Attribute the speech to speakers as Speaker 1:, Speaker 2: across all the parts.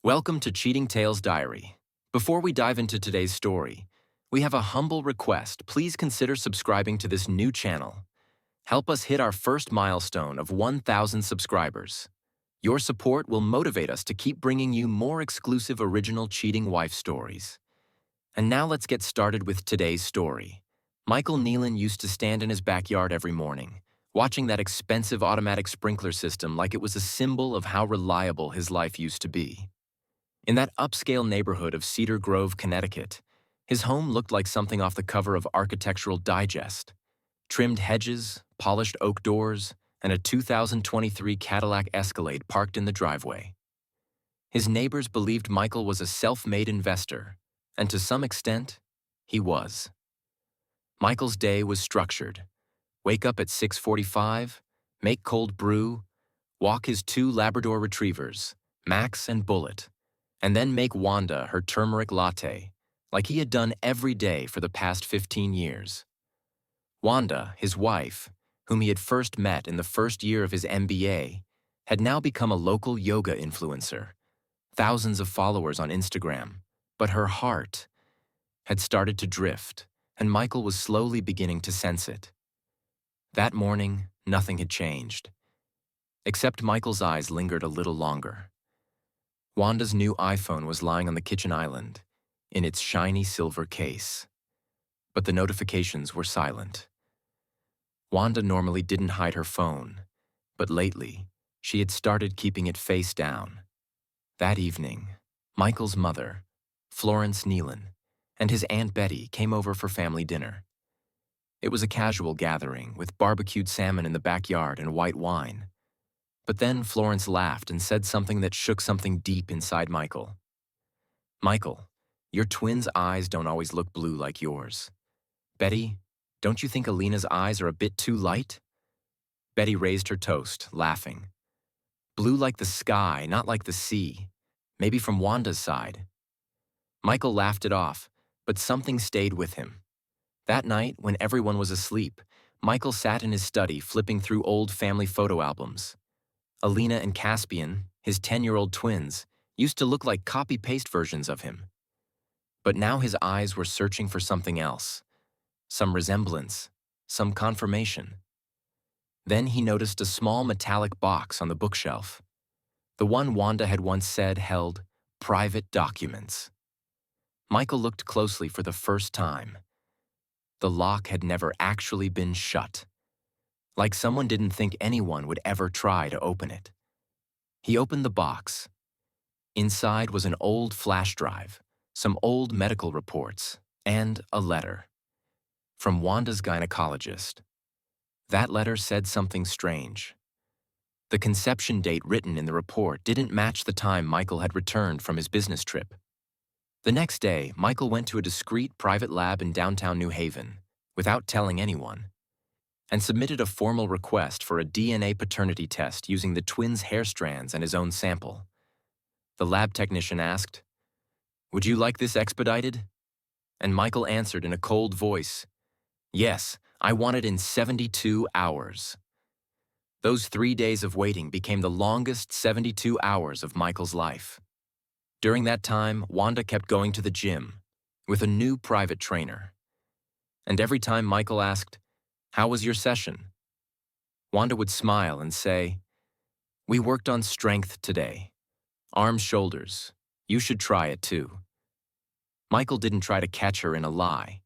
Speaker 1: Welcome to Cheating Tales Diary. Before we dive into today's story, we have a humble request. Please consider subscribing to this new channel. Help us hit our first milestone of 1,000 subscribers. Your support will motivate us to keep bringing you more exclusive original cheating wife stories. And now let's get started with today's story. Michael Nealon used to stand in his backyard every morning, watching that expensive automatic sprinkler system like it was a symbol of how reliable his life used to be. In that upscale neighborhood of Cedar Grove, Connecticut, his home looked like something off the cover of Architectural Digest. Trimmed hedges, polished oak doors, and a 2023 Cadillac Escalade parked in the driveway. His neighbors believed Michael was a self-made investor, and to some extent, he was. Michael's day was structured. Wake up at 6:45, make cold brew, walk his two Labrador retrievers, Max and Bullet, and then make Wanda her turmeric latte, like he had done every day for the past 15 years. Wanda, his wife, whom he had first met in the first year of his MBA, had now become a local yoga influencer, thousands of followers on Instagram, but her heart had started to drift, and Michael was slowly beginning to sense it. That morning, nothing had changed, except Michael's eyes lingered a little longer. Wanda's new iPhone was lying on the kitchen island, in its shiny silver case. But the notifications were silent. Wanda normally didn't hide her phone, but lately, she had started keeping it face down. That evening, Michael's mother, Florence Nealon, and his Aunt Betty came over for family dinner. It was a casual gathering with barbecued salmon in the backyard and white wine. But then Florence laughed and said something that shook something deep inside Michael. "Michael, your twins' eyes don't always look blue like yours. Betty, don't you think Alina's eyes are a bit too light?" Betty raised her toast, laughing. "Blue like the sky, not like the sea. Maybe from Wanda's side." Michael laughed it off, but something stayed with him. That night, when everyone was asleep, Michael sat in his study flipping through old family photo albums. Alina and Caspian, his 10-year-old twins, used to look like copy-paste versions of him. But now his eyes were searching for something else, some resemblance, some confirmation. Then he noticed a small metallic box on the bookshelf. The one Wanda had once said held private documents. Michael looked closely for the first time. The lock had never actually been shut, like someone didn't think anyone would ever try to open it. He opened the box. Inside was an old flash drive, some old medical reports, and a letter from Wanda's gynecologist. That letter said something strange. The conception date written in the report didn't match the time Michael had returned from his business trip. The next day, Michael went to a discreet private lab in downtown New Haven, without telling anyone, and submitted a formal request for a DNA paternity test using the twins' hair strands and his own sample. The lab technician asked, "Would you like this expedited?" And Michael answered in a cold voice, "Yes, I want it in 72 hours. Those 3 days of waiting became the longest 72 hours of Michael's life. During that time, Wanda kept going to the gym with a new private trainer. And every time Michael asked, "How was your session?" Wanda would smile and say, "We worked on strength today. Arms, shoulders. You should try it too." Michael didn't try to catch her in a lie.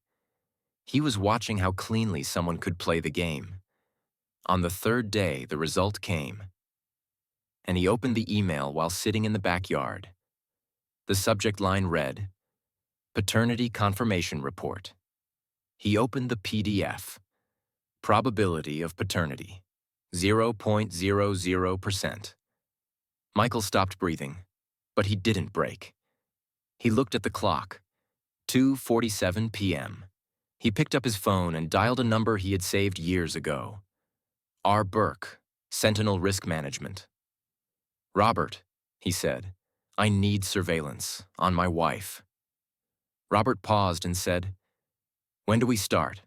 Speaker 1: He was watching how cleanly someone could play the game. On the third day, the result came. And he opened the email while sitting in the backyard. The subject line read, "Paternity Confirmation Report." He opened the PDF. Probability of paternity, 0.00%. Michael stopped breathing, but he didn't break. He looked at the clock, 2:47 p.m. He picked up his phone and dialed a number he had saved years ago. R. Burke, Sentinel Risk Management. "Robert," he said, "I need surveillance on my wife." Robert paused and said, "When do we start?"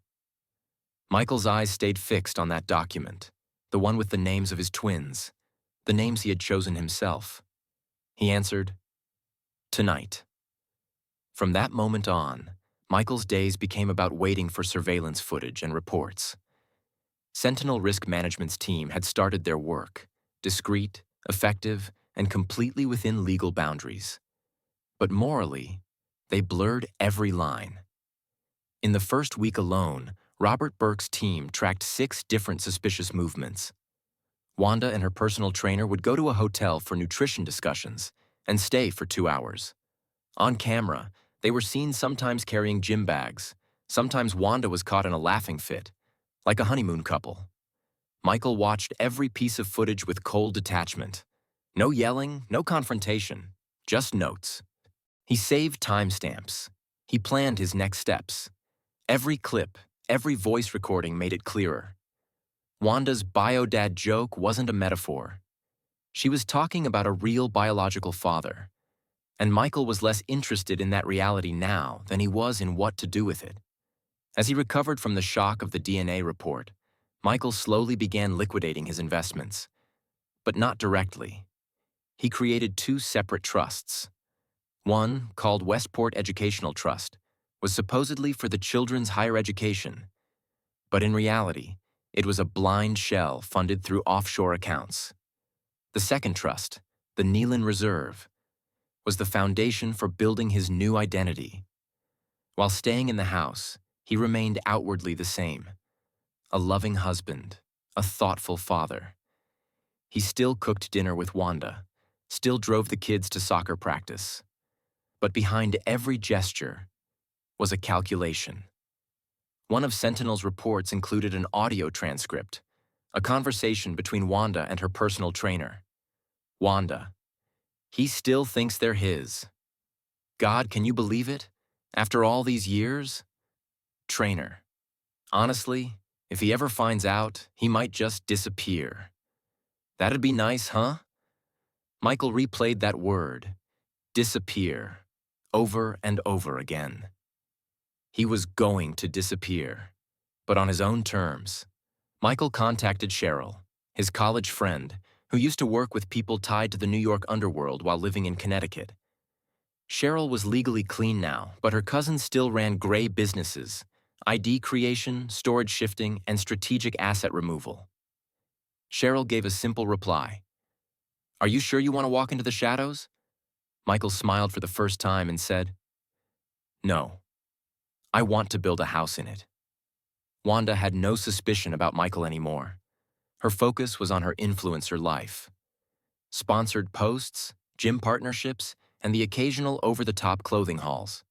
Speaker 1: Michael's eyes stayed fixed on that document, the one with the names of his twins, the names he had chosen himself. He answered, Tonight. From that moment on, Michael's days became about waiting for surveillance footage and reports. Sentinel Risk Management's team had started their work, discreet, effective, and completely within legal boundaries. But morally, they blurred every line. In the first week alone, Robert Burke's team tracked 6 different suspicious movements. Wanda and her personal trainer would go to a hotel for nutrition discussions and stay for 2 hours. On camera, they were seen sometimes carrying gym bags. Sometimes Wanda was caught in a laughing fit, like a honeymoon couple. Michael watched every piece of footage with cold detachment. No yelling, no confrontation, just notes. He saved timestamps. He planned his next steps. Every clip, every voice recording made it clearer. Wanda's bio-dad joke wasn't a metaphor. She was talking about a real biological father. And Michael was less interested in that reality now than he was in what to do with it. As he recovered from the shock of the DNA report, Michael slowly began liquidating his investments. But not directly. He created 2 separate trusts. One, called Westport Educational Trust, was supposedly for the children's higher education. But in reality, it was a blind shell funded through offshore accounts. The second trust, the Nealon Reserve, was the foundation for building his new identity. While staying in the house, he remained outwardly the same. A loving husband, a thoughtful father. He still cooked dinner with Wanda, still drove the kids to soccer practice. But behind every gesture was a calculation. One of Sentinel's reports included an audio transcript, a conversation between Wanda and her personal trainer. Wanda, he still thinks they're his. God, can you believe it? After all these years? Trainer, honestly, if he ever finds out, he might just disappear. That'd be nice, huh? Michael replayed that word, disappear, over and over again. He was going to disappear, but on his own terms. Michael contacted Cheryl, his college friend, who used to work with people tied to the New York underworld while living in Connecticut. Cheryl was legally clean now, but her cousin still ran gray businesses, ID creation, storage shifting, and strategic asset removal. Cheryl gave a simple reply. Are you sure you want to walk into the shadows? Michael smiled for the first time and said, No. I want to build a house in it. Wanda had no suspicion about Michael anymore. Her focus was on her influencer life. Sponsored posts, gym partnerships, and the occasional over-the-top clothing hauls.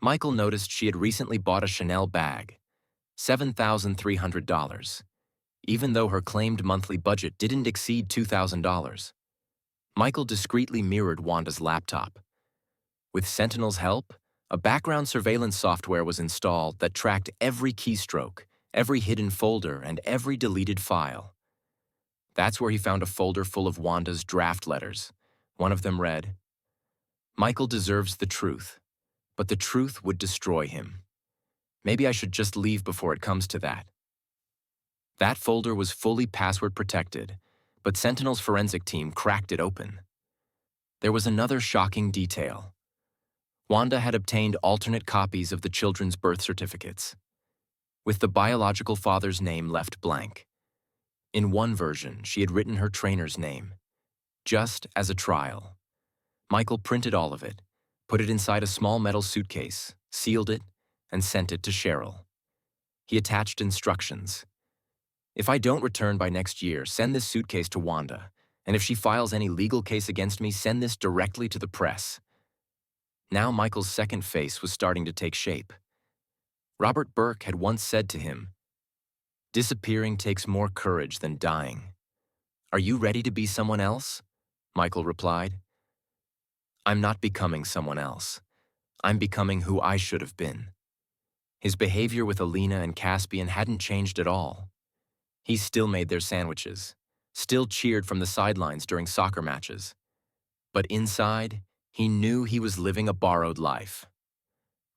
Speaker 1: Michael noticed she had recently bought a Chanel bag, $7,300, even though her claimed monthly budget didn't exceed $2,000. Michael discreetly mirrored Wanda's laptop. With Sentinel's help, a background surveillance software was installed that tracked every keystroke, every hidden folder, and every deleted file. That's where he found a folder full of Wanda's draft letters. One of them read, Michael deserves the truth, but the truth would destroy him. Maybe I should just leave before it comes to that. That folder was fully password protected, but Sentinel's forensic team cracked it open. There was another shocking detail. Wanda had obtained alternate copies of the children's birth certificates, with the biological father's name left blank. In one version, she had written her trainer's name, just as a trial. Michael printed all of it, put it inside a small metal suitcase, sealed it, and sent it to Cheryl. He attached instructions. If I don't return by next year, send this suitcase to Wanda, and if she files any legal case against me, send this directly to the press. Now Michael's second face was starting to take shape. Robert Burke had once said to him, Disappearing takes more courage than dying. Are you ready to be someone else? Michael replied. I'm not becoming someone else. I'm becoming who I should have been. His behavior with Alina and Caspian hadn't changed at all. He still made their sandwiches, still cheered from the sidelines during soccer matches. But inside, he knew he was living a borrowed life.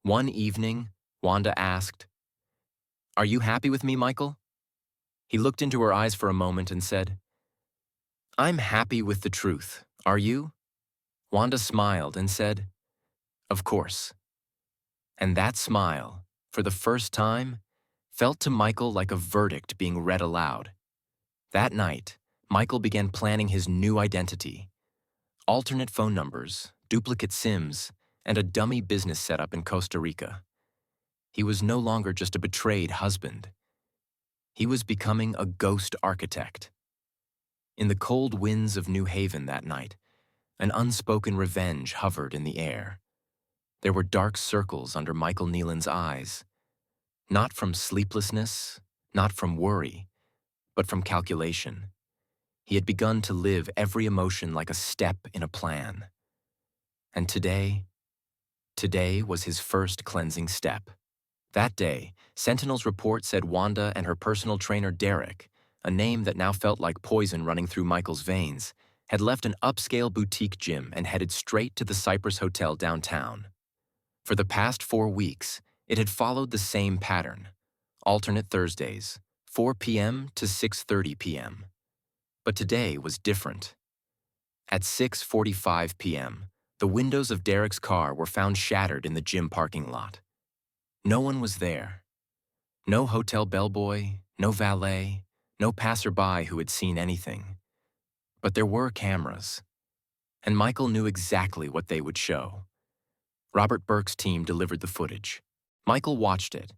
Speaker 1: One evening, Wanda asked, Are you happy with me, Michael? He looked into her eyes for a moment and said, I'm happy with the truth. Are you? Wanda smiled and said, "Of course." And that smile, for the first time, felt to Michael like a verdict being read aloud. That night, Michael began planning his new identity: alternate phone numbers, duplicate SIMs, and a dummy business setup in Costa Rica. He was no longer just a betrayed husband. He was becoming a ghost architect. In the cold winds of New Haven that night, an unspoken revenge hovered in the air. There were dark circles under Michael Nealon's eyes, not from sleeplessness, not from worry, but from calculation. He had begun to live every emotion like a step in a plan. And today was his first cleansing step. That day, Sentinel's report said Wanda and her personal trainer Derek, a name that now felt like poison running through Michael's veins, had left an upscale boutique gym and headed straight to the Cypress Hotel downtown. For the past 4 weeks, it had followed the same pattern: alternate Thursdays, 4 p.m. to 6:30 p.m. But today was different. At 6:45 p.m., the windows of Derek's car were found shattered in the gym parking lot. No one was there. No hotel bellboy, no valet, no passerby who had seen anything. But there were cameras, and Michael knew exactly what they would show. Robert Burke's team delivered the footage. Michael watched it.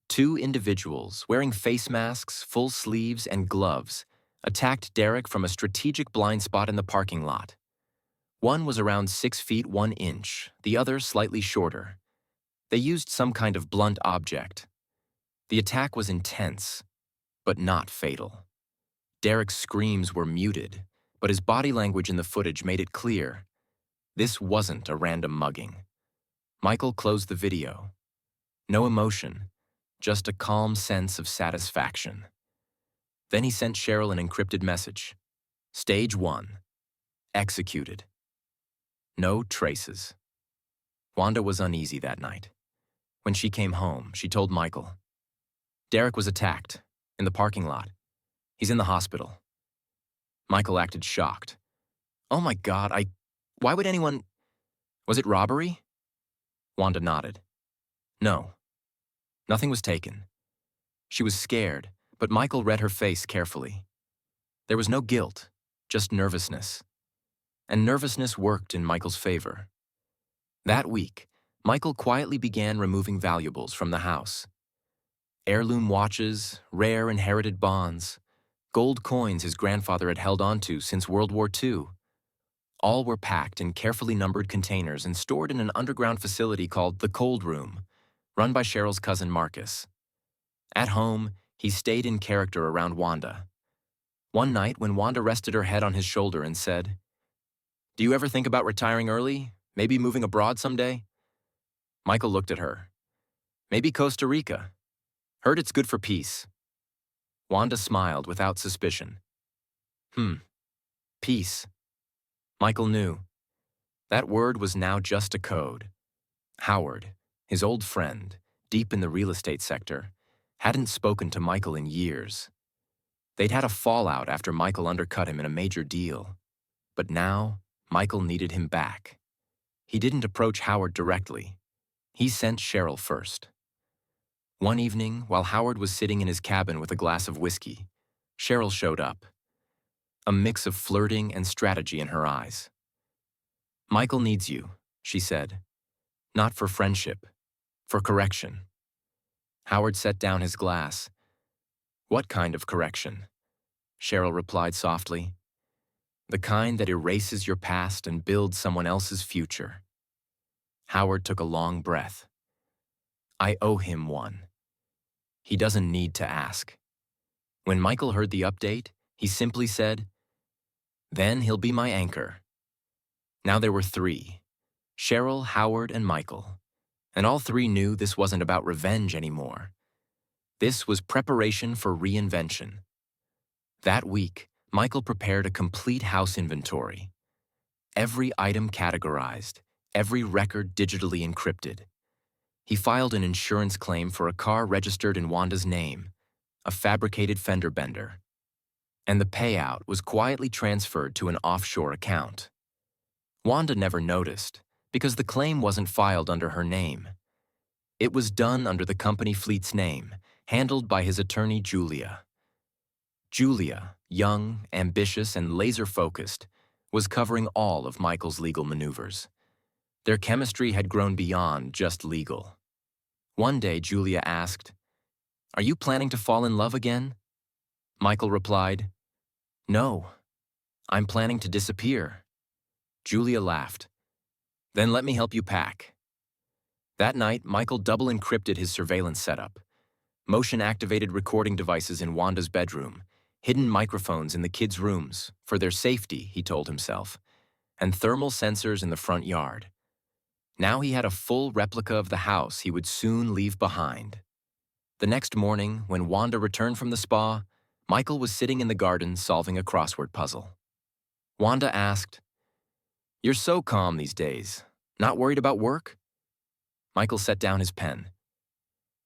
Speaker 1: Two individuals, wearing face masks, full sleeves, and gloves, attacked Derek from a strategic blind spot in the parking lot. One was around 6 feet 1 inch, the other slightly shorter. They used some kind of blunt object. The attack was intense, but not fatal. Derek's screams were muted, but his body language in the footage made it clear: this wasn't a random mugging. Michael closed the video. No emotion, just a calm sense of satisfaction. Then he sent Cheryl an encrypted message. Stage 1. Executed. No traces. Wanda was uneasy that night. When she came home, she told Michael, "Derek was attacked, in the parking lot. He's in the hospital." Michael acted shocked. "Oh my God, why would anyone... Was it robbery?" Wanda nodded. "No. Nothing was taken." She was scared, but Michael read her face carefully. There was no guilt, just nervousness. And nervousness worked in Michael's favor. That week, Michael quietly began removing valuables from the house. Heirloom watches, rare inherited bonds, gold coins his grandfather had held onto since World War II. All were packed in carefully numbered containers and stored in an underground facility called the Cold Room, run by Cheryl's cousin Marcus. At home, he stayed in character around Wanda. One night, when Wanda rested her head on his shoulder and said, "Do you ever think about retiring early? Maybe moving abroad someday?" Michael looked at her. "Maybe Costa Rica. Heard it's good for peace." Wanda smiled without suspicion. Peace. Michael knew. That word was now just a code. Howard, his old friend, deep in the real estate sector, hadn't spoken to Michael in years. They'd had a fallout after Michael undercut him in a major deal. But now, Michael needed him back. He didn't approach Howard directly. He sent Cheryl first. One evening, while Howard was sitting in his cabin with a glass of whiskey, Cheryl showed up. A mix of flirting and strategy in her eyes. "Michael needs you," she said. "Not for friendship, for correction." Howard set down his glass. "What kind of correction?" Cheryl replied softly. "The kind that erases your past and builds someone else's future." Howard took a long breath. "I owe him one. He doesn't need to ask." When Michael heard the update, he simply said, "Then he'll be my anchor." Now there were three: Cheryl, Howard, and Michael. And all three knew this wasn't about revenge anymore. This was preparation for reinvention. That week, Michael prepared a complete house inventory. Every item categorized, every record digitally encrypted. He filed an insurance claim for a car registered in Wanda's name, a fabricated fender bender. And the payout was quietly transferred to an offshore account. Wanda never noticed, because the claim wasn't filed under her name. It was done under the company fleet's name, handled by his attorney Julia. Julia, young, ambitious, and laser-focused, was covering all of Michael's legal maneuvers. Their chemistry had grown beyond just legal. One day, Julia asked, "Are you planning to fall in love again?" Michael replied, "No, I'm planning to disappear." Julia laughed. "Then let me help you pack." That night, Michael double-encrypted his surveillance setup. Motion-activated recording devices in Wanda's bedroom, hidden microphones in the kids' rooms, for their safety, he told himself, and thermal sensors in the front yard. Now he had a full replica of the house he would soon leave behind. The next morning, when Wanda returned from the spa, Michael was sitting in the garden solving a crossword puzzle. Wanda asked, "You're so calm these days. Not worried about work?" Michael set down his pen.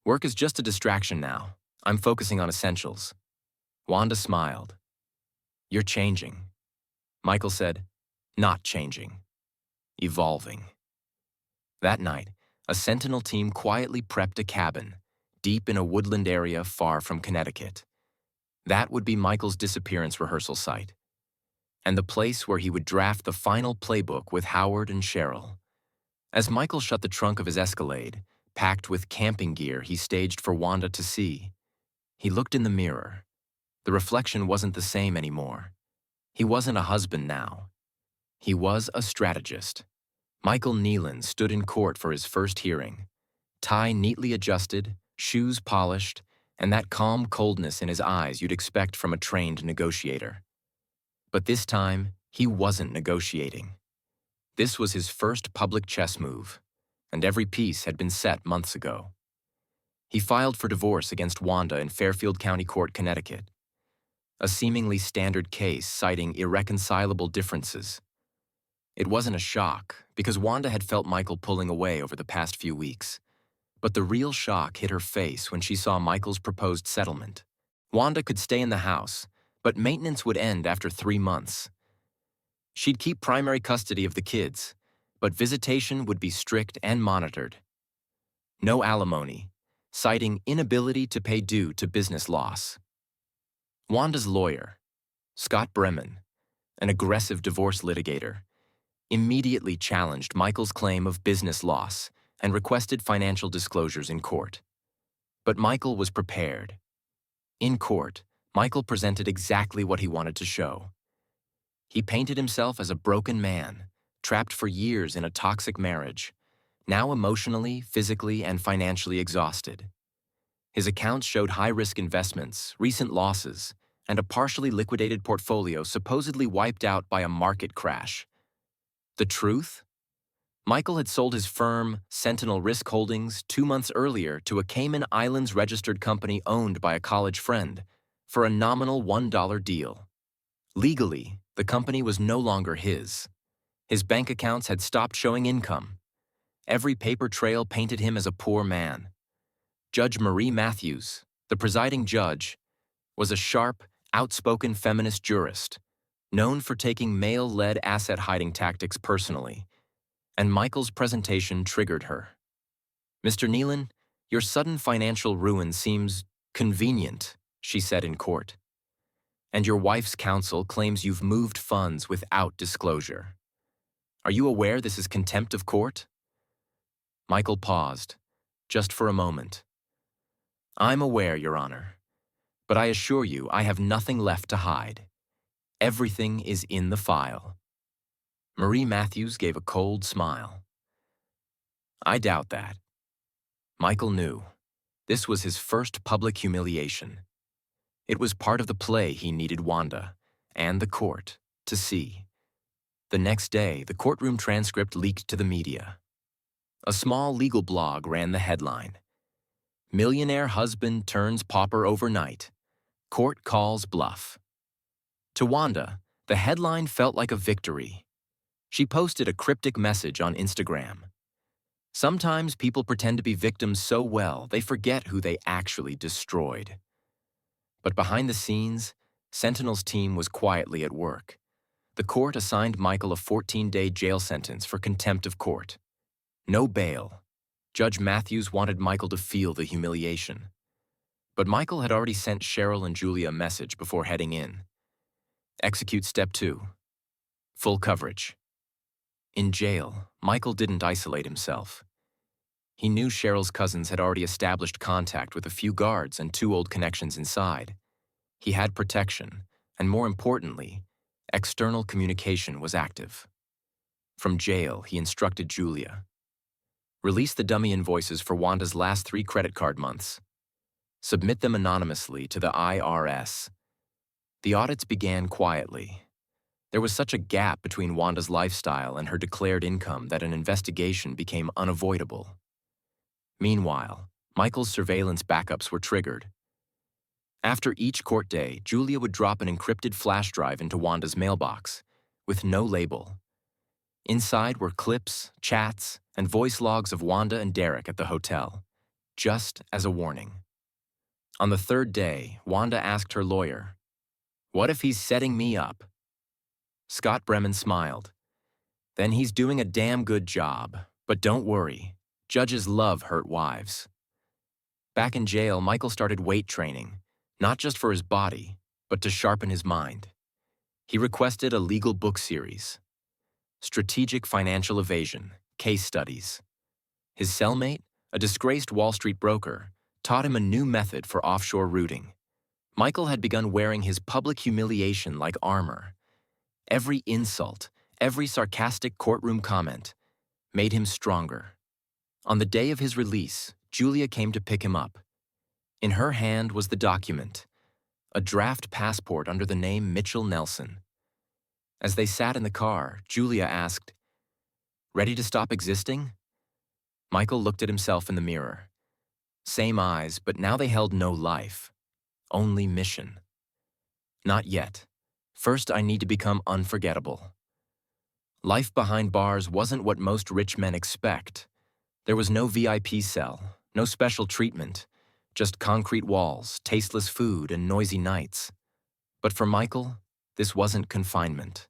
Speaker 1: "Work is just a distraction now. I'm focusing on essentials." Wanda smiled. "You're changing." Michael said, "Not changing. Evolving." That night, a Sentinel team quietly prepped a cabin, deep in a woodland area far from Connecticut. That would be Michael's disappearance rehearsal site, and the place where he would draft the final playbook with Howard and Cheryl. As Michael shut the trunk of his Escalade, packed with camping gear he staged for Wanda to see, he looked in the mirror. The reflection wasn't the same anymore. He wasn't a husband now. He was a strategist. Michael Nealon stood in court for his first hearing, tie neatly adjusted, shoes polished, and that calm coldness in his eyes you'd expect from a trained negotiator. But this time, he wasn't negotiating. This was his first public chess move, and every piece had been set months ago. He filed for divorce against Wanda in Fairfield County Court, Connecticut, a seemingly standard case citing irreconcilable differences. It wasn't a shock, because Wanda had felt Michael pulling away over the past few weeks. But the real shock hit her face when she saw Michael's proposed settlement. Wanda could stay in the house, but maintenance would end after 3 months. She'd keep primary custody of the kids, but visitation would be strict and monitored. No alimony, citing inability to pay due to business loss. Wanda's lawyer, Scott Bremen, an aggressive divorce litigator, immediately challenged Michael's claim of business loss and requested financial disclosures in court. But Michael was prepared. In court, Michael presented exactly what he wanted to show. He painted himself as a broken man, trapped for years in a toxic marriage, now emotionally, physically, and financially exhausted. His accounts showed high-risk investments, recent losses, and a partially liquidated portfolio supposedly wiped out by a market crash. The truth? Michael had sold his firm, Sentinel Risk Holdings, 2 months earlier to a Cayman Islands registered company owned by a college friend for a nominal $1 deal. Legally, the company was no longer his. His bank accounts had stopped showing income. Every paper trail painted him as a poor man. Judge Marie Matthews, the presiding judge, was a sharp, outspoken feminist jurist, known for taking male-led asset-hiding tactics personally, and Michael's presentation triggered her. "Mr. Nealon, your sudden financial ruin seems convenient," she said in court. "And your wife's counsel claims you've moved funds without disclosure. Are you aware this is contempt of court?" Michael paused, just for a moment. "I'm aware, Your Honor, but I assure you I have nothing left to hide. Everything is in the file." Marie Matthews gave a cold smile. "I doubt that." Michael knew. This was his first public humiliation. It was part of the play he needed Wanda, and the court, to see. The next day, the courtroom transcript leaked to the media. A small legal blog ran the headline, "Millionaire husband turns pauper overnight. Court calls bluff." To Wanda, the headline felt like a victory. She posted a cryptic message on Instagram. Sometimes people pretend to be victims so well they forget who they actually destroyed. But behind the scenes, Sentinel's team was quietly at work. The court assigned Michael a 14-day jail sentence for contempt of court. No bail. Judge Matthews wanted Michael to feel the humiliation. But Michael had already sent Cheryl and Julia a message before heading in. Execute Step 2. Full coverage. In jail, Michael didn't isolate himself. He knew Cheryl's cousins had already established contact with a few guards and 2 old connections inside. He had protection, and more importantly, external communication was active. From jail, he instructed Julia. Release the dummy invoices for Wanda's last 3 credit card months. Submit them anonymously to the IRS. The audits began quietly. There was such a gap between Wanda's lifestyle and her declared income that an investigation became unavoidable. Meanwhile, Michael's surveillance backups were triggered. After each court day, Julia would drop an encrypted flash drive into Wanda's mailbox, with no label. Inside were clips, chats, and voice logs of Wanda and Derek at the hotel, just as a warning. On the 3rd day, Wanda asked her lawyer, "What if he's setting me up?" Scott Bremen smiled. "Then he's doing a damn good job. But don't worry, judges love hurt wives." Back in jail, Michael started weight training, not just for his body, but to sharpen his mind. He requested a legal book series. Strategic Financial Evasion, Case Studies. His cellmate, a disgraced Wall Street broker, taught him a new method for offshore routing. Michael had begun wearing his public humiliation like armor. Every insult, every sarcastic courtroom comment made him stronger. On the day of his release, Julia came to pick him up. In her hand was the document, a draft passport under the name Mitchell Nelson. As they sat in the car, Julia asked, "Ready to stop existing?" Michael looked at himself in the mirror. Same eyes, but now they held no life, only mission. "Not yet. First, I need to become unforgettable." Life behind bars wasn't what most rich men expect. There was no VIP cell, no special treatment, just concrete walls, tasteless food, and noisy nights. But for Michael, this wasn't confinement.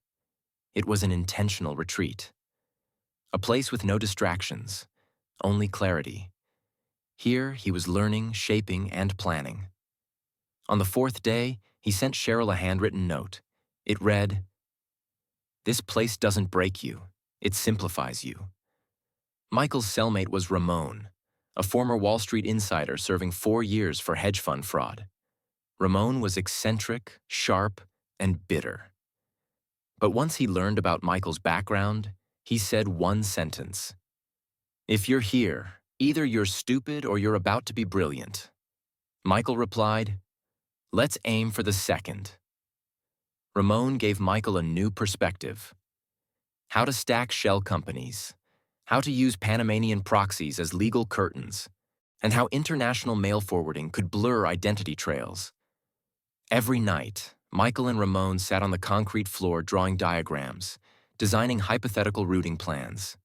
Speaker 1: It was an intentional retreat. A place with no distractions, only clarity. Here, he was learning, shaping, and planning. On the 4th day, he sent Cheryl a handwritten note. It read, "This place doesn't break you, it simplifies you." Michael's cellmate was Ramon, a former Wall Street insider serving 4 years for hedge fund fraud. Ramon was eccentric, sharp, and bitter. But once he learned about Michael's background, he said one sentence. "If you're here, either you're stupid or you're about to be brilliant." Michael replied, "Let's aim for the second." Ramon gave Michael a new perspective. How to stack shell companies, how to use Panamanian proxies as legal curtains, and how international mail forwarding could blur identity trails. Every night, Michael and Ramon sat on the concrete floor drawing diagrams, designing hypothetical routing plans.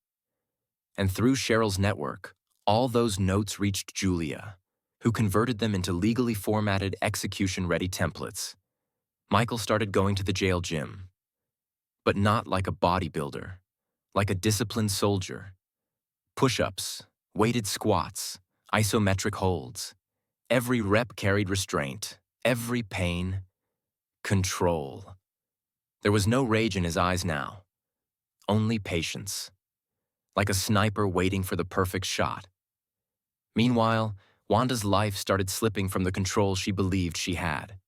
Speaker 1: And through Cheryl's network, all those notes reached Julia, who converted them into legally formatted execution-ready templates. Michael started going to the jail gym, but not like a bodybuilder, like a disciplined soldier. Push-ups, weighted squats, isometric holds. Every rep carried restraint, every pain, control. There was no rage in his eyes now, only patience, like a sniper waiting for the perfect shot. Meanwhile, Wanda's life started slipping from the control she believed she had.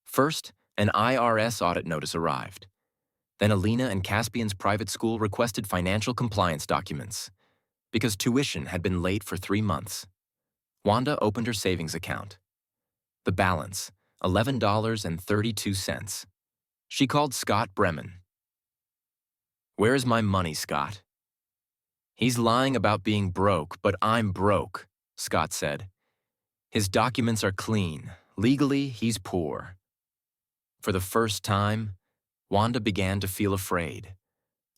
Speaker 1: First, an IRS audit notice arrived. Then Alina and Caspian's private school requested financial compliance documents because tuition had been late for 3 months. Wanda opened her savings account. The balance, $11.32. She called Scott Bremen. "Where is my money, Scott?" "He's lying about being broke, but I'm broke," Scott said. "His documents are clean. Legally, he's poor." For the first time, Wanda began to feel afraid.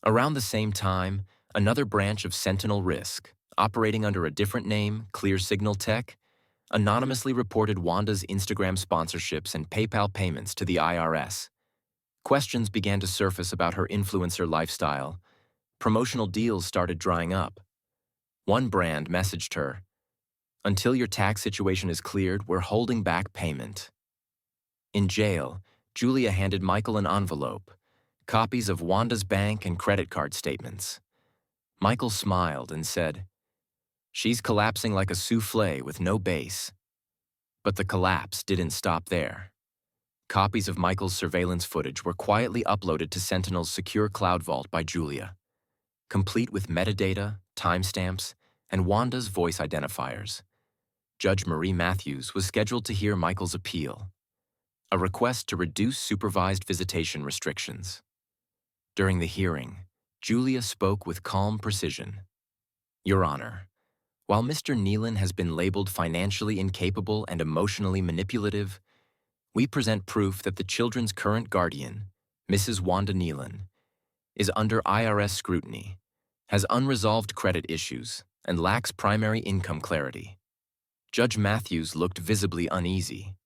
Speaker 1: Around the same time, another branch of Sentinel Risk, operating under a different name, Clear Signal Tech, anonymously reported Wanda's Instagram sponsorships and PayPal payments to the IRS. Questions began to surface about her influencer lifestyle. Promotional deals started drying up. One brand messaged her, "Until your tax situation is cleared, we're holding back payment." In jail, Julia handed Michael an envelope, copies of Wanda's bank and credit card statements. Michael smiled and said, "She's collapsing like a souffle with no base." But the collapse didn't stop there. Copies of Michael's surveillance footage were quietly uploaded to Sentinel's secure cloud vault by Julia, complete with metadata, timestamps, and Wanda's voice identifiers. Judge Marie Matthews was scheduled to hear Michael's appeal, a request to reduce supervised visitation restrictions. During the hearing, Julia spoke with calm precision. "Your Honor, while Mr. Nealon has been labeled financially incapable and emotionally manipulative, we present proof that the children's current guardian, Mrs. Wanda Nealon, is under IRS scrutiny, has unresolved credit issues, and lacks primary income clarity." Judge Matthews looked visibly uneasy,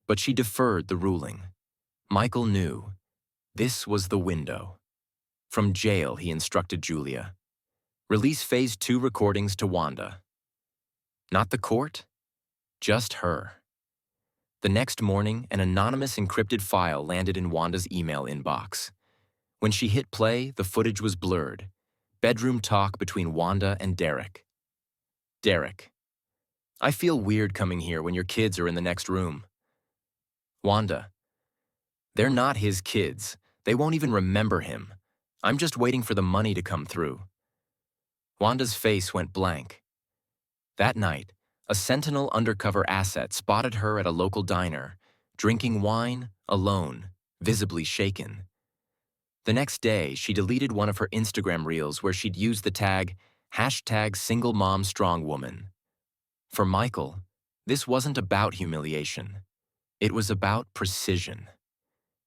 Speaker 1: but she deferred the ruling. Michael knew this was the window. From jail, he instructed Julia, "Release Phase 2 recordings to Wanda." Not the court, just her. The next morning, an anonymous encrypted file landed in Wanda's email inbox. When she hit play, the footage was blurred. Bedroom talk between Wanda and Derek. "Derek, I feel weird coming here when your kids are in the next room." "Wanda, they're not his kids. They won't even remember him. I'm just waiting for the money to come through." Wanda's face went blank. That night, a Sentinel undercover asset spotted her at a local diner, drinking wine, alone, visibly shaken. The next day, she deleted one of her Instagram reels where she'd used the tag #SingleMomStrongWoman. For Michael, this wasn't about humiliation. It was about precision.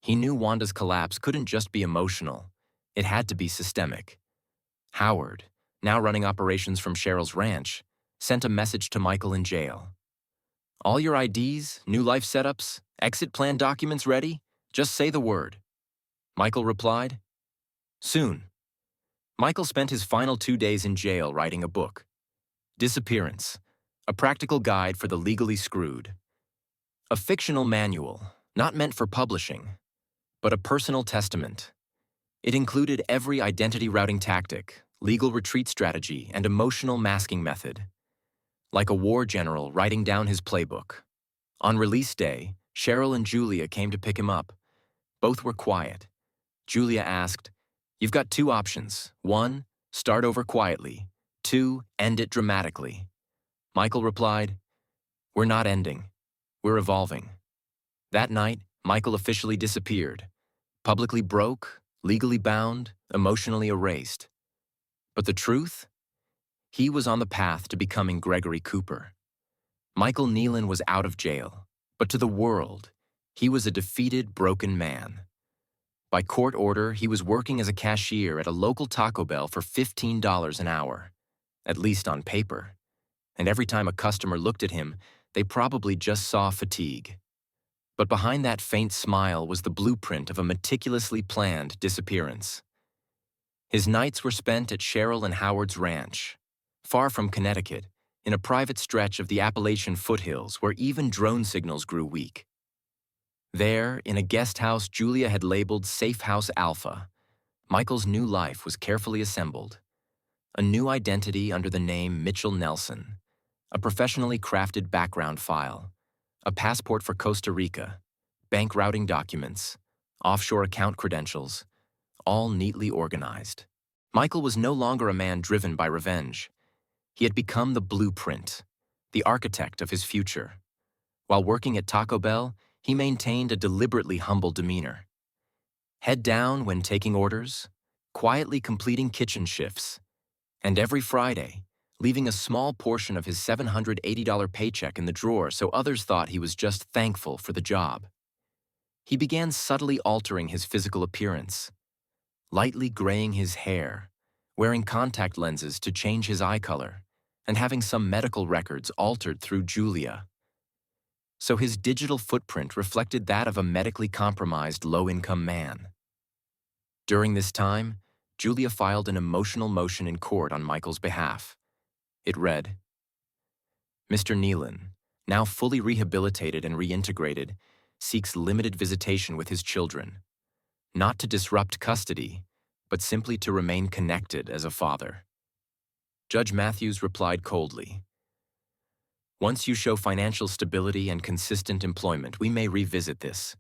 Speaker 1: He knew Wanda's collapse couldn't just be emotional. It had to be systemic. Howard, now running operations from Cheryl's ranch, sent a message to Michael in jail. "All your IDs, new life setups, exit plan documents ready? Just say the word." Michael replied, "Soon." Michael spent his final 2 days in jail writing a book, Disappearance, a practical guide for the legally screwed. A fictional manual, not meant for publishing, but a personal testament. It included every identity routing tactic, legal retreat strategy, and emotional masking method. Like a war general writing down his playbook. On release day, Cheryl and Julia came to pick him up. Both were quiet. Julia asked, "You've got 2 options. 1, start over quietly. 2, end it dramatically." Michael replied, "We're not ending. We're evolving." That night, Michael officially disappeared. Publicly broke, legally bound, emotionally erased. But the truth? He was on the path to becoming Gregory Cooper. Michael Nealon was out of jail, but to the world, he was a defeated, broken man. By court order, he was working as a cashier at a local Taco Bell for $15 an hour, at least on paper. And every time a customer looked at him, they probably just saw fatigue. But behind that faint smile was the blueprint of a meticulously planned disappearance. His nights were spent at Cheryl and Howard's ranch, far from Connecticut, in a private stretch of the Appalachian foothills where even drone signals grew weak. There, in a guest house Julia had labeled Safe House Alpha, Michael's new life was carefully assembled. A new identity under the name Mitchell Nelson, a professionally crafted background file, a passport for Costa Rica, bank routing documents, offshore account credentials, all neatly organized. Michael was no longer a man driven by revenge. He had become the blueprint, the architect of his future. While working at Taco Bell, he maintained a deliberately humble demeanor. Head down when taking orders, quietly completing kitchen shifts, and every Friday, leaving a small portion of his $780 paycheck in the drawer so others thought he was just thankful for the job. He began subtly altering his physical appearance, lightly graying his hair, wearing contact lenses to change his eye color, and having some medical records altered through Julia. So his digital footprint reflected that of a medically compromised low-income man. During this time, Julia filed an emotional motion in court on Michael's behalf. It read, Mr. Nealon, now fully rehabilitated and reintegrated, seeks limited visitation with his children, not to disrupt custody, but simply to remain connected as a father. Judge Matthews replied coldly, Once you show financial stability and consistent employment, we may revisit this.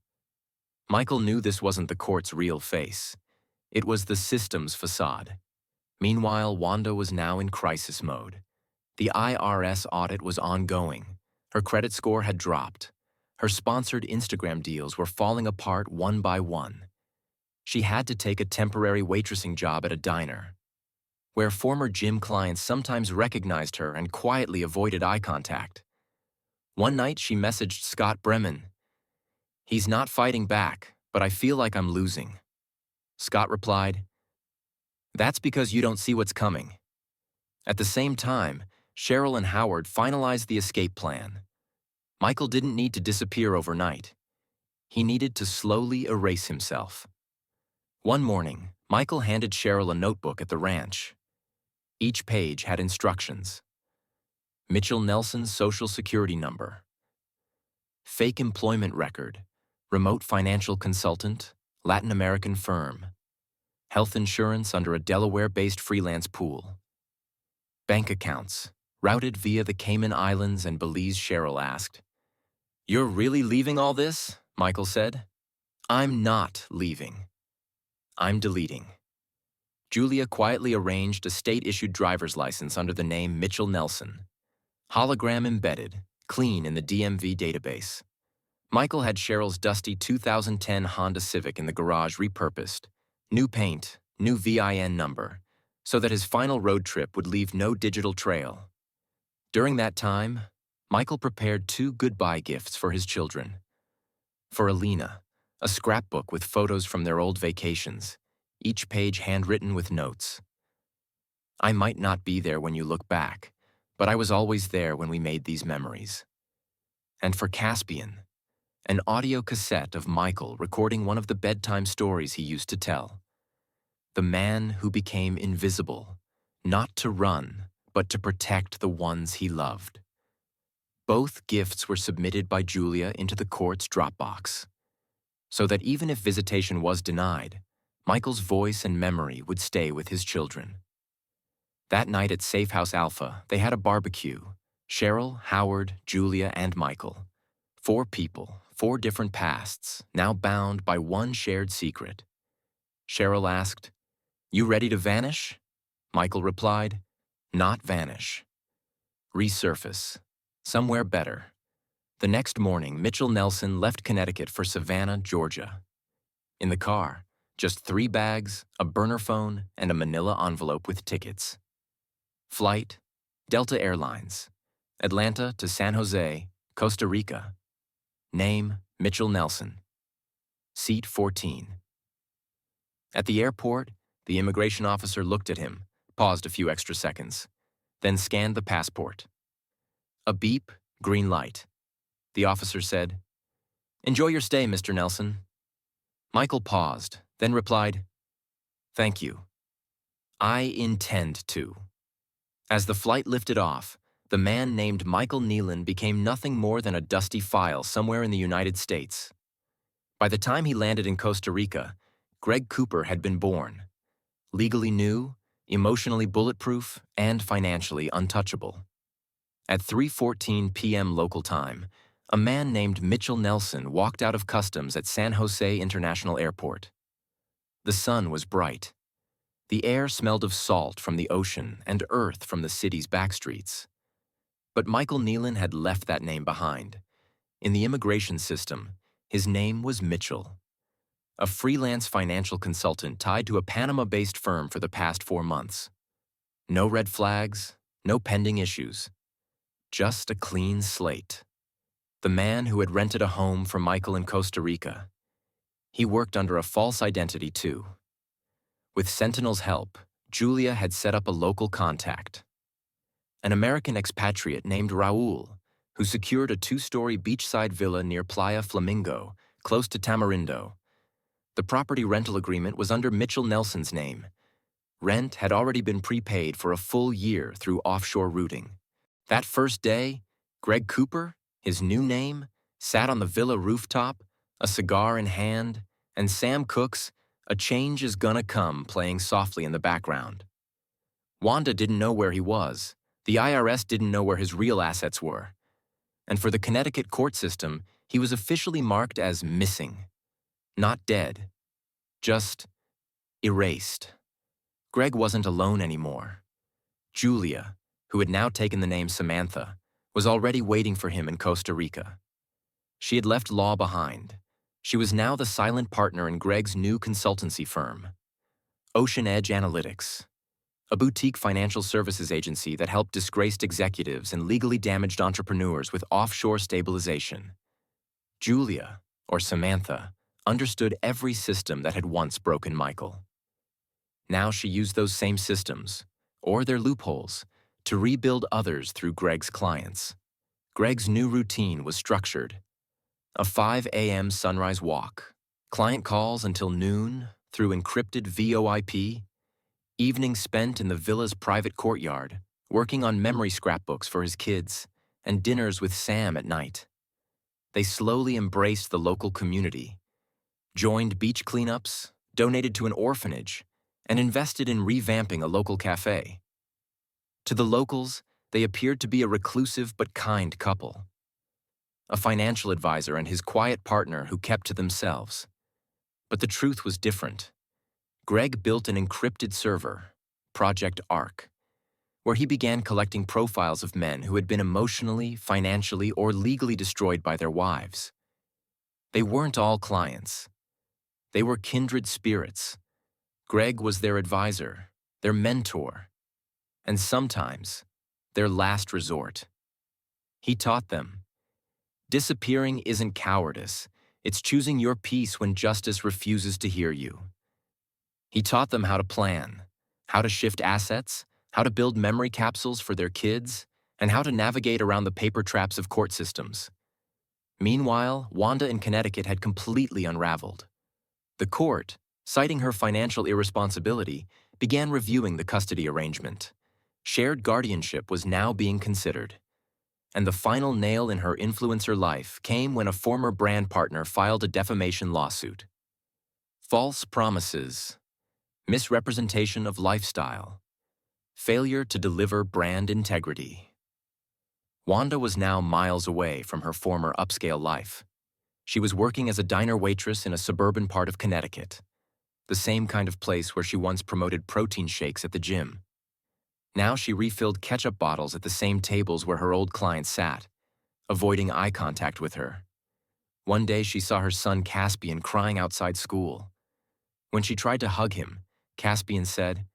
Speaker 1: Michael knew this wasn't the court's real face. It was the system's facade. Meanwhile, Wanda was now in crisis mode. The IRS audit was ongoing. Her credit score had dropped. Her sponsored Instagram deals were falling apart one by one. She had to take a temporary waitressing job at a diner, where former gym clients sometimes recognized her and quietly avoided eye contact. One night, she messaged Scott Bremen, He's not fighting back, but I feel like I'm losing. Scott replied, That's because you don't see what's coming. At the same time, Cheryl and Howard finalized the escape plan. Michael didn't need to disappear overnight. He needed to slowly erase himself. One morning, Michael handed Cheryl a notebook at the ranch. Each page had instructions. Mitchell Nelson's social security number. Fake employment record. Remote financial consultant. Latin American firm. Health insurance under a Delaware-based freelance pool. Bank accounts. Routed via the Cayman Islands and Belize. Cheryl asked. You're really leaving all this? Michael said. I'm not leaving. I'm deleting. Julia quietly arranged a state-issued driver's license under the name Mitchell Nelson. Hologram embedded, clean in the DMV database. Michael had Cheryl's dusty 2010 Honda Civic in the garage repurposed. New paint, new VIN number, so that his final road trip would leave no digital trail. During that time, Michael prepared 2 goodbye gifts for his children. For Alina, a scrapbook with photos from their old vacations, each page handwritten with notes. I might not be there when you look back, but I was always there when we made these memories. And for Caspian, an audio cassette of Michael recording one of the bedtime stories he used to tell. The man who became invisible, not to run, but to protect the ones he loved. Both gifts were submitted by Julia into the court's Dropbox, so that even if visitation was denied, Michael's voice and memory would stay with his children. That night at Safe House Alpha, they had a barbecue. Cheryl, Howard, Julia, and Michael. 4 people, 4 different pasts, now bound by one shared secret. Cheryl asked, You ready to vanish? Michael replied, Not vanish. Resurface. Somewhere better. The next morning, Mitchell Nelson left Connecticut for Savannah, Georgia. In the car, just 3 bags, a burner phone, and a manila envelope with tickets. Flight, Delta Airlines. Atlanta to San Jose, Costa Rica. Name, Mitchell Nelson. Seat 14. At the airport, the immigration officer looked at him, paused a few extra seconds, then scanned the passport. A beep, green light. The officer said, Enjoy your stay, Mr. Nelson. Michael paused, then replied, Thank you. I intend to. As the flight lifted off, the man named Michael Nealon became nothing more than a dusty file somewhere in the United States. By the time he landed in Costa Rica, Greg Cooper had been born. Legally new, emotionally bulletproof, and financially untouchable. At 3:14 p.m. local time, a man named Mitchell Nelson walked out of customs at San Jose International Airport. The sun was bright. The air smelled of salt from the ocean and earth from the city's backstreets. But Michael Nealon had left that name behind. In the immigration system, his name was Mitchell. A freelance financial consultant tied to a Panama-based firm for the past 4 months. No red flags, no pending issues. Just a clean slate. The man who had rented a home for Michael in Costa Rica. He worked under a false identity too. With Sentinel's help, Julia had set up a local contact. An American expatriate named Raul, who secured a 2-story beachside villa near Playa Flamingo, close to Tamarindo. The property rental agreement was under Mitchell Nelson's name. Rent had already been prepaid for a full year through offshore routing. That first day, Greg Cooper, his new name, sat on the villa rooftop, a cigar in hand, and Sam Cooke's "A Change Is Gonna Come" playing softly in the background. Wanda didn't know where he was. The IRS didn't know where his real assets were. And for the Connecticut court system, he was officially marked as missing. Not dead. Just erased. Greg wasn't alone anymore. Julia, who had now taken the name Samantha, was already waiting for him in Costa Rica. She had left law behind. She was now the silent partner in Greg's new consultancy firm, Ocean Edge Analytics, a boutique financial services agency that helped disgraced executives and legally damaged entrepreneurs with offshore stabilization. Julia, or Samantha, understood every system that had once broken Michael. Now she used those same systems, or their loopholes, to rebuild others through Greg's clients. Greg's new routine was structured. A 5 a.m. sunrise walk, client calls until noon through encrypted VoIP, evenings spent in the villa's private courtyard, working on memory scrapbooks for his kids, and dinners with Sam at night. They slowly embraced the local community, joined beach cleanups, donated to an orphanage, and invested in revamping a local cafe. To the locals, they appeared to be a reclusive but kind couple. A financial advisor and his quiet partner who kept to themselves. But the truth was different. Greg built an encrypted server, Project Arc, where he began collecting profiles of men who had been emotionally, financially, or legally destroyed by their wives. They weren't all clients. They were kindred spirits. Greg was their advisor, their mentor, and sometimes their last resort. He taught them, disappearing isn't cowardice, it's choosing your peace when justice refuses to hear you. He taught them how to plan, how to shift assets, how to build memory capsules for their kids, and how to navigate around the paper traps of court systems. Meanwhile, Wanda in Connecticut had completely unraveled. The court, citing her financial irresponsibility, began reviewing the custody arrangement. Shared guardianship was now being considered. And the final nail in her influencer life came when a former brand partner filed a defamation lawsuit. False promises, misrepresentation of lifestyle, failure to deliver brand integrity. Wanda was now miles away from her former upscale life. She was working as a diner waitress in a suburban part of Connecticut, the same kind of place where she once promoted protein shakes at the gym. Now she refilled ketchup bottles at the same tables where her old clients sat, avoiding eye contact with her. One day she saw her son Caspian crying outside school. When she tried to hug him, Caspian said,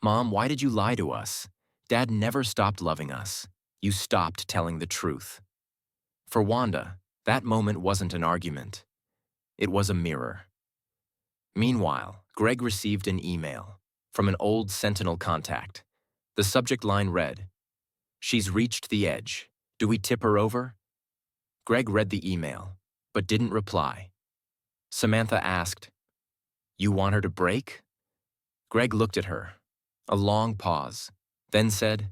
Speaker 1: "Mom, why did you lie to us? Dad never stopped loving us. You stopped telling the truth." For Wanda, that moment wasn't an argument. It was a mirror. Meanwhile, Greg received an email from an old Sentinel contact. The subject line read, "She's reached the edge. Do we tip her over?" Greg read the email, but didn't reply. Samantha asked, "You want her to break?" Greg looked at her, a long pause, then said,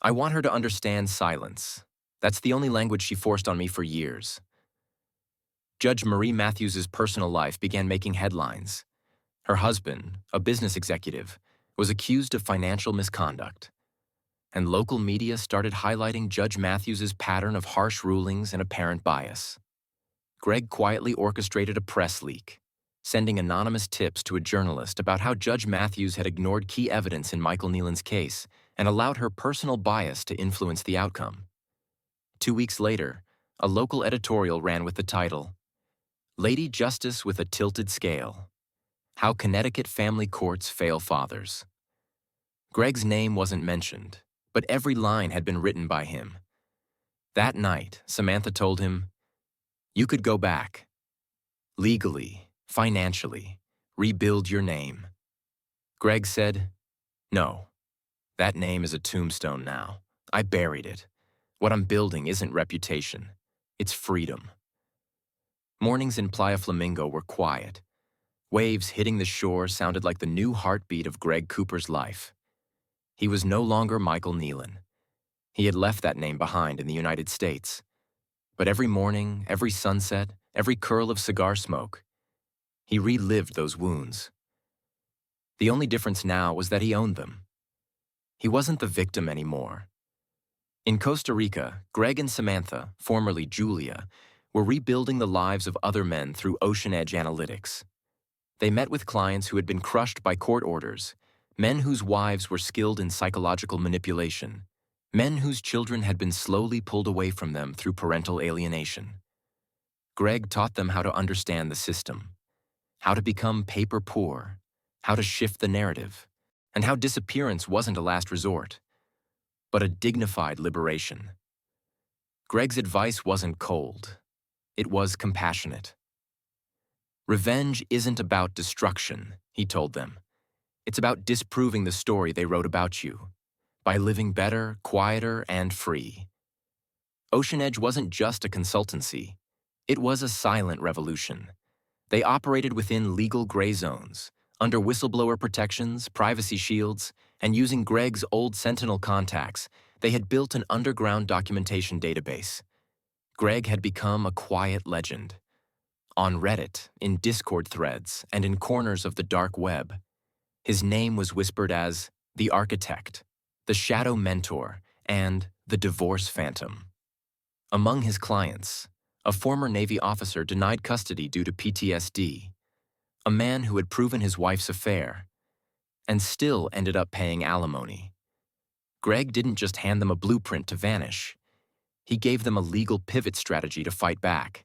Speaker 1: "I want her to understand silence. That's the only language she forced on me for years." Judge Marie Matthews's personal life began making headlines. Her husband, a business executive, was accused of financial misconduct. And local media started highlighting Judge Matthews's pattern of harsh rulings and apparent bias. Greg quietly orchestrated a press leak, sending anonymous tips to a journalist about how Judge Matthews had ignored key evidence in Michael Nealon's case and allowed her personal bias to influence the outcome. 2 weeks later, a local editorial ran with the title, "Lady Justice with a Tilted Scale: How Connecticut Family Courts Fail Fathers." Greg's name wasn't mentioned, but every line had been written by him. That night, Samantha told him, "You could go back. Legally, financially, rebuild your name." Greg said, "No, that name is a tombstone now. I buried it. What I'm building isn't reputation, it's freedom." Mornings in Playa Flamingo were quiet. Waves hitting the shore sounded like the new heartbeat of Greg Cooper's life. He was no longer Michael Nealon. He had left that name behind in the United States. But every morning, every sunset, every curl of cigar smoke, he relived those wounds. The only difference now was that he owned them. He wasn't the victim anymore. In Costa Rica, Greg and Samantha, formerly Julia, were rebuilding the lives of other men through Ocean Edge analytics. They met with clients who had been crushed by court orders, men whose wives were skilled in psychological manipulation, men whose children had been slowly pulled away from them through parental alienation. Greg taught them how to understand the system, how to become paper poor, how to shift the narrative, and how disappearance wasn't a last resort, but a dignified liberation. Greg's advice wasn't cold. It was compassionate. Revenge isn't about destruction, he told them. It's about disproving the story they wrote about you, by living better, quieter, and free. Ocean Edge wasn't just a consultancy. It was a silent revolution. They operated within legal gray zones, under whistleblower protections, privacy shields, and using Greg's old Sentinel contacts, they had built an underground documentation database. Greg had become a quiet legend. On Reddit, in Discord threads, and in corners of the dark web, his name was whispered as the Architect, the Shadow Mentor, and the Divorce Phantom. Among his clients, a former Navy officer denied custody due to PTSD, a man who had proven his wife's affair, and still ended up paying alimony. Greg didn't just hand them a blueprint to vanish. He gave them a legal pivot strategy to fight back.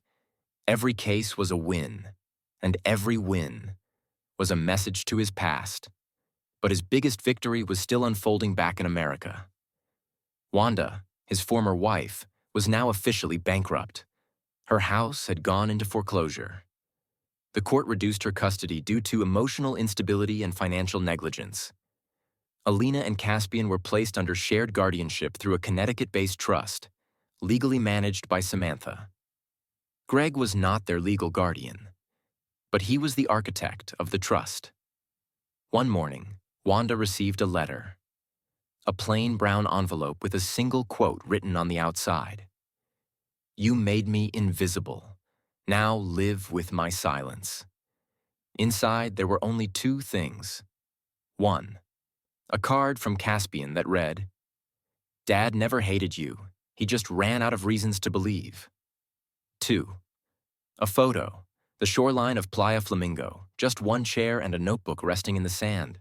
Speaker 1: Every case was a win, and every win was a message to his past. But his biggest victory was still unfolding back in America. Wanda, his former wife, was now officially bankrupt. Her house had gone into foreclosure. The court reduced her custody due to emotional instability and financial negligence. Alina and Caspian were placed under shared guardianship through a Connecticut-based trust, legally managed by Samantha. Greg was not their legal guardian, but he was the architect of the trust. One morning, Wanda received a letter, a plain brown envelope with a single quote written on the outside. "You made me invisible. Now live with my silence." Inside, there were only two things. One, a card from Caspian that read, "Dad never hated you. He just ran out of reasons to believe." Two, a photo, the shoreline of Playa Flamingo, just one chair and a notebook resting in the sand.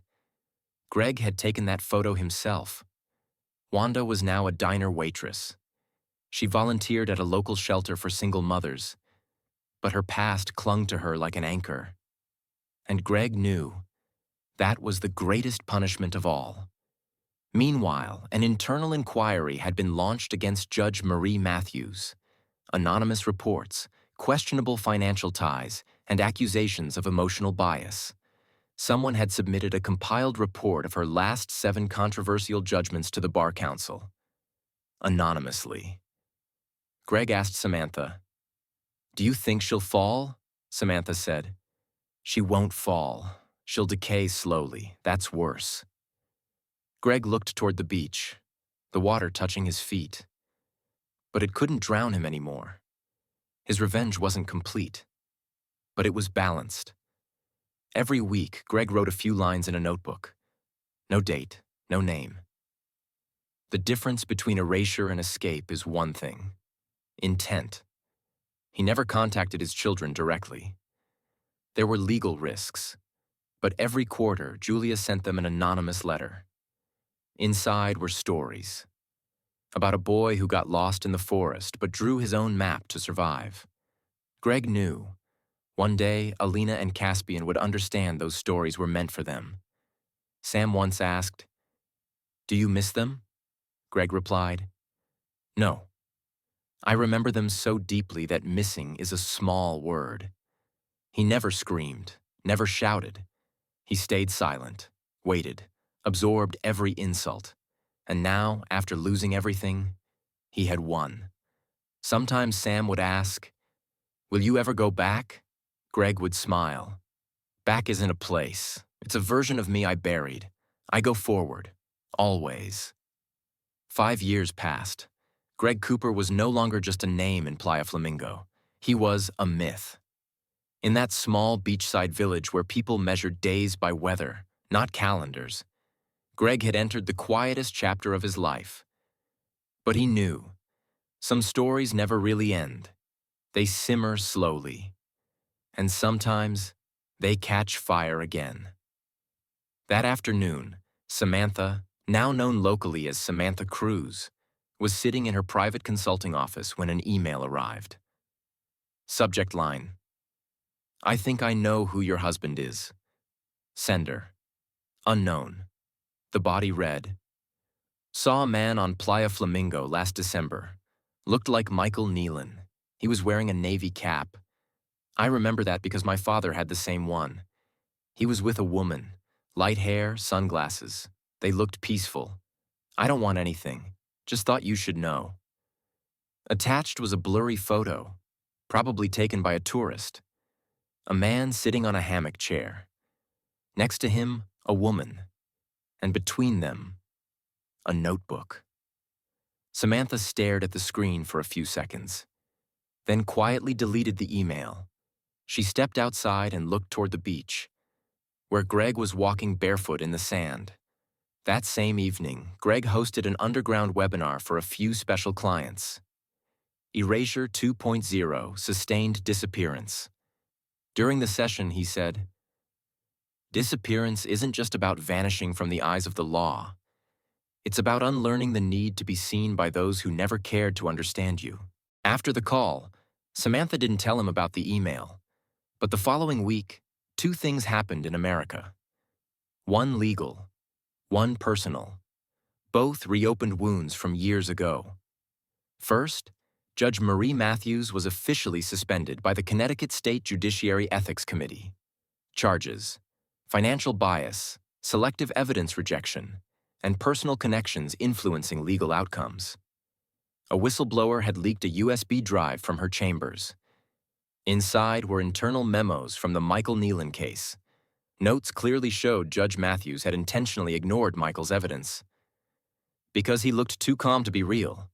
Speaker 1: Greg had taken that photo himself. Wanda was now a diner waitress. She volunteered at a local shelter for single mothers, but her past clung to her like an anchor. And Greg knew that was the greatest punishment of all. Meanwhile, an internal inquiry had been launched against Judge Marie Matthews. Anonymous reports, questionable financial ties, and accusations of emotional bias. Someone had submitted a compiled report of her last 7 controversial judgments to the Bar Council. Anonymously. Greg asked Samantha, "Do you think she'll fall?" Samantha said, "She won't fall. She'll decay slowly. That's worse." Greg looked toward the beach, the water touching his feet. But it couldn't drown him anymore. His revenge wasn't complete, but it was balanced. Every week, Greg wrote a few lines in a notebook. No date, no name. The difference between erasure and escape is one thing: intent. He never contacted his children directly. There were legal risks, but every quarter, Julia sent them an anonymous letter. Inside were stories about a boy who got lost in the forest but drew his own map to survive. Greg knew one day Alina and Caspian would understand those stories were meant for them. Sam once asked, "Do you miss them?" Greg replied, "No. I remember them so deeply that missing is a small word." He never screamed, never shouted. He stayed silent, waited, absorbed every insult. And now, after losing everything, he had won. Sometimes Sam would ask, Will you ever go back? Greg would smile. Back isn't a place. It's a version of me I buried. I go forward. Always. 5 years passed. Greg Cooper was no longer just a name in Playa Flamingo. He was a myth. In that small beachside village where people measured days by weather, not calendars, Greg had entered the quietest chapter of his life. But he knew. Some stories never really end. They simmer slowly. And sometimes, they catch fire again. That afternoon, Samantha, now known locally as Samantha Cruz, was sitting in her private consulting office when an email arrived. Subject line: I think I know who your husband is. Sender: unknown. The body read: Saw a man on Playa Flamingo last December. Looked like Michael Nealon. He was wearing a navy cap. I remember that because my father had the same one. He was with a woman. Light hair, sunglasses. They looked peaceful. I don't want anything. Just thought you should know. Attached was a blurry photo, probably taken by a tourist. A man sitting on a hammock chair. Next to him, a woman. And between them, a notebook. Samantha stared at the screen for a few seconds, then quietly deleted the email. She stepped outside and looked toward the beach, where Greg was walking barefoot in the sand. That same evening, Greg hosted an underground webinar for a few special clients. Erasure 2.0 Sustained Disappearance. During the session, he said, Disappearance isn't just about vanishing from the eyes of the law. It's about unlearning the need to be seen by those who never cared to understand you. After the call, Samantha didn't tell him about the email. But the following week, two things happened in America. One legal, one personal. Both reopened wounds from years ago. First, Judge Marie Matthews was officially suspended by the Connecticut State Judiciary Ethics Committee. Charges: financial bias, selective evidence rejection, and personal connections influencing legal outcomes. A whistleblower had leaked a USB drive from her chambers. Inside were internal memos from the Michael Nealon case. Notes clearly showed Judge Matthews had intentionally ignored Michael's evidence. Because he looked too calm to be real.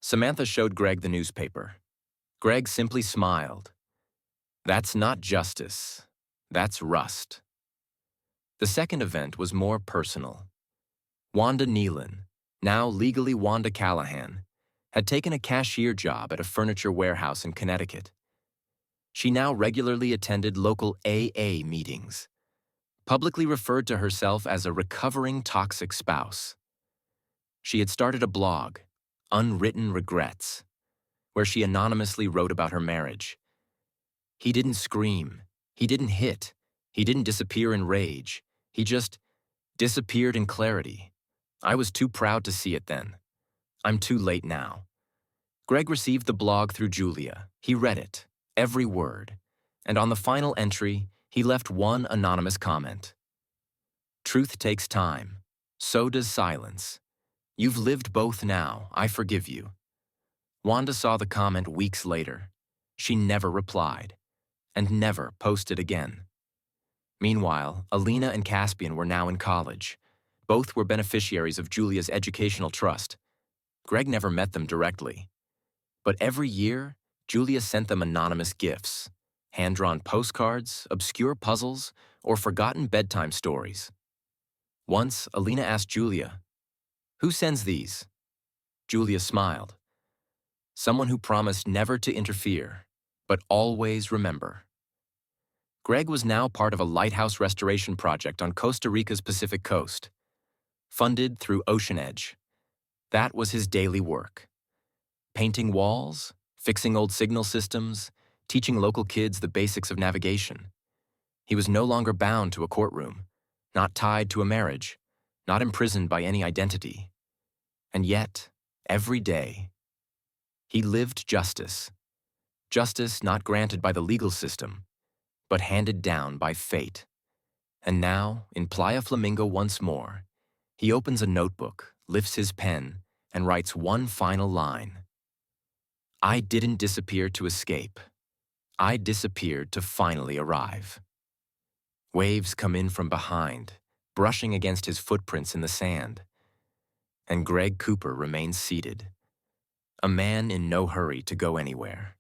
Speaker 1: Samantha showed Greg the newspaper. Greg simply smiled. That's not justice. That's rust. The second event was more personal. Wanda Nealon, now legally Wanda Callahan, had taken a cashier job at a furniture warehouse in Connecticut. She now regularly attended local AA meetings, publicly referred to herself as a recovering toxic spouse. She had started a blog, Unwritten Regrets, where she anonymously wrote about her marriage. He didn't scream, he didn't hit, he didn't disappear in rage, he just disappeared in clarity. I was too proud to see it then. I'm too late now. Greg received the blog through Julia. He read it, every word, and on the final entry, he left one anonymous comment. Truth takes time. So does silence. You've lived both now. I forgive you. Wanda saw the comment weeks later. She never replied, and never posted again. Meanwhile, Alina and Caspian were now in college. Both were beneficiaries of Julia's educational trust. Greg never met them directly. But every year, Julia sent them anonymous gifts, hand-drawn postcards, obscure puzzles, or forgotten bedtime stories. Once, Alina asked Julia, "Who sends these?" Julia smiled. Someone who promised never to interfere, but always remember. Greg was now part of a lighthouse restoration project on Costa Rica's Pacific coast, funded through Ocean Edge. That was his daily work. Painting walls, fixing old signal systems, teaching local kids the basics of navigation. He was no longer bound to a courtroom, not tied to a marriage, not imprisoned by any identity. And yet, every day, he lived justice. Justice not granted by the legal system, but handed down by fate. And now, in Playa Flamingo once more, he opens a notebook, lifts his pen, and writes one final line. I didn't disappear to escape. I disappeared to finally arrive. Waves come in from behind, brushing against his footprints in the sand. And Greg Cooper remains seated, a man in no hurry to go anywhere.